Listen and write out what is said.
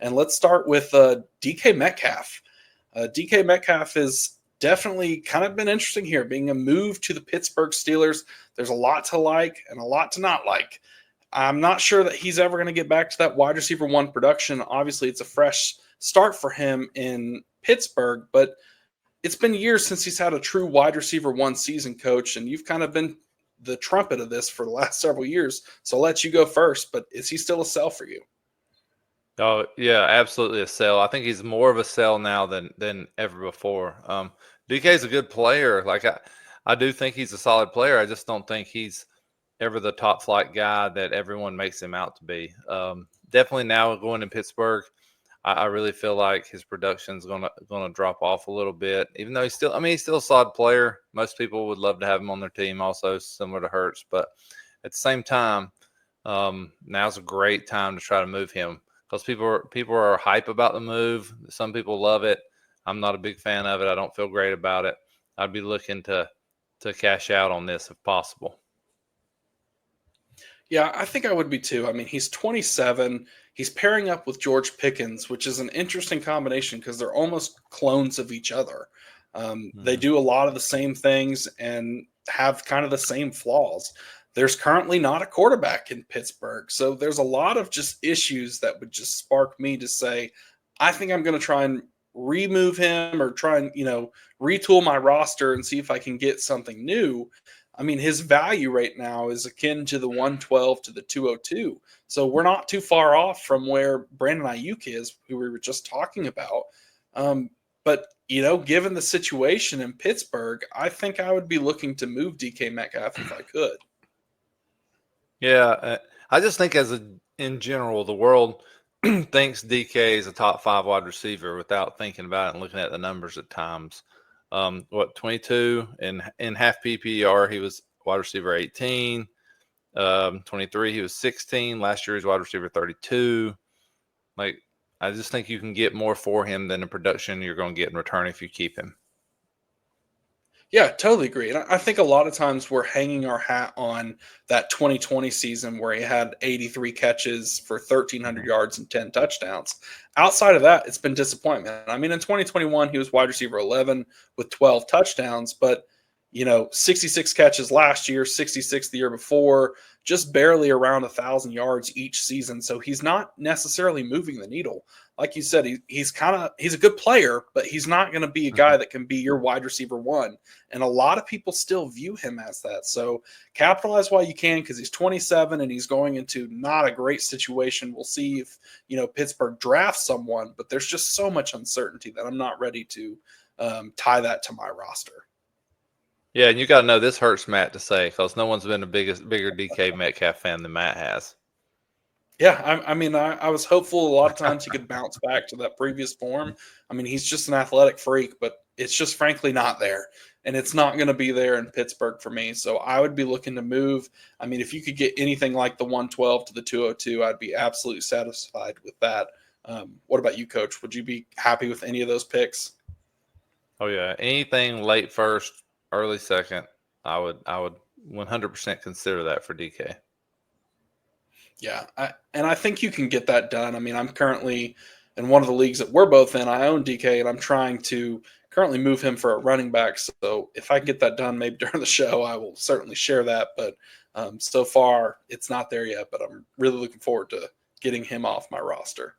And let's start with DK Metcalf. DK Metcalf is definitely kind of been interesting here, being a move to the Pittsburgh Steelers. There's a lot to like and a lot to not like. I'm not sure that he's ever going to get back to that wide receiver one production. Obviously, it's a fresh start for him in Pittsburgh, but it's been years since he's had a true wide receiver one season, coach, and you've kind of been the trumpet of this for the last several years. So I'll let you go first, but is he still a sell for you? Oh yeah, absolutely a sell. I think he's more of a sell now than ever before. DK is a good player. I do think he's a solid player. I just don't think he's ever the top flight guy that everyone makes him out to be. Definitely now going to Pittsburgh, I really feel like his production's gonna drop off a little bit. Even though he's still a solid player. Most people would love to have him on their team, also similar to Hurts. But at the same time, now's a great time to try to move him because people are hype about the move. Some people love it. I'm not a big fan of it. I don't feel great about it. I'd be looking to cash out on this if possible. Yeah, I think I would be too. I mean, he's 27. He's pairing up with George Pickens, which is an interesting combination because they're almost clones of each other. They Mhm. do a lot of the same things and have kind of the same flaws. There's currently not a quarterback in Pittsburgh. So there's a lot of just issues that would just spark me to say, I think I'm going to try and remove him or try and, retool my roster and see if I can get something new. I mean, his value right now is akin to the 112 to the 202. So we're not too far off from where Brandon Ayuk is, who we were just talking about. But, given the situation in Pittsburgh, I think I would be looking to move DK Metcalf if I could. Yeah, I just think in general, the world thinks DK is a top 5 wide receiver without thinking about it and looking at the numbers at times. 22 in half PPR, he was wide receiver 18. 23, he was 16. Last year, he was wide receiver 32. Like, I just think you can get more for him than the production you're going to get in return if you keep him. Yeah, totally agree. And I think a lot of times we're hanging our hat on that 2020 season where he had 83 catches for 1,300 Mhm. yards and 10 touchdowns. Outside of that, it's been disappointment. I mean, in 2021, he was wide receiver 11 with 12 touchdowns, but 66 catches last year, 66 the year before, just barely around 1,000 yards each season. So he's not necessarily moving the needle. Like you said, he's a good player, but he's not going to be a guy Mhm. that can be your wide receiver one. And a lot of people still view him as that. So capitalize while you can because he's 27 and he's going into not a great situation. We'll see if Pittsburgh drafts someone, but there's just so much uncertainty that I'm not ready to tie that to my roster. Yeah, and you got to know this hurts Matt to say because no one's been a bigger DK Metcalf fan than Matt has. Yeah, I was hopeful a lot of times he could bounce back to that previous form. I mean, he's just an athletic freak, but it's just frankly not there. And it's not going to be there in Pittsburgh for me. So I would be looking to move. I mean, if you could get anything like the 112 to the 202, I'd be absolutely satisfied with that. What about you, coach? Would you be happy with any of those picks? Oh yeah, anything late first, early second, I would 100% consider that for DK. Yeah, and I think you can get that done. I mean, I'm currently in one of the leagues that we're both in. I own DK, and I'm trying to currently move him for a running back. So if I can get that done, maybe during the show, I will certainly share that. But so far, it's not there yet. But I'm really looking forward to getting him off my roster.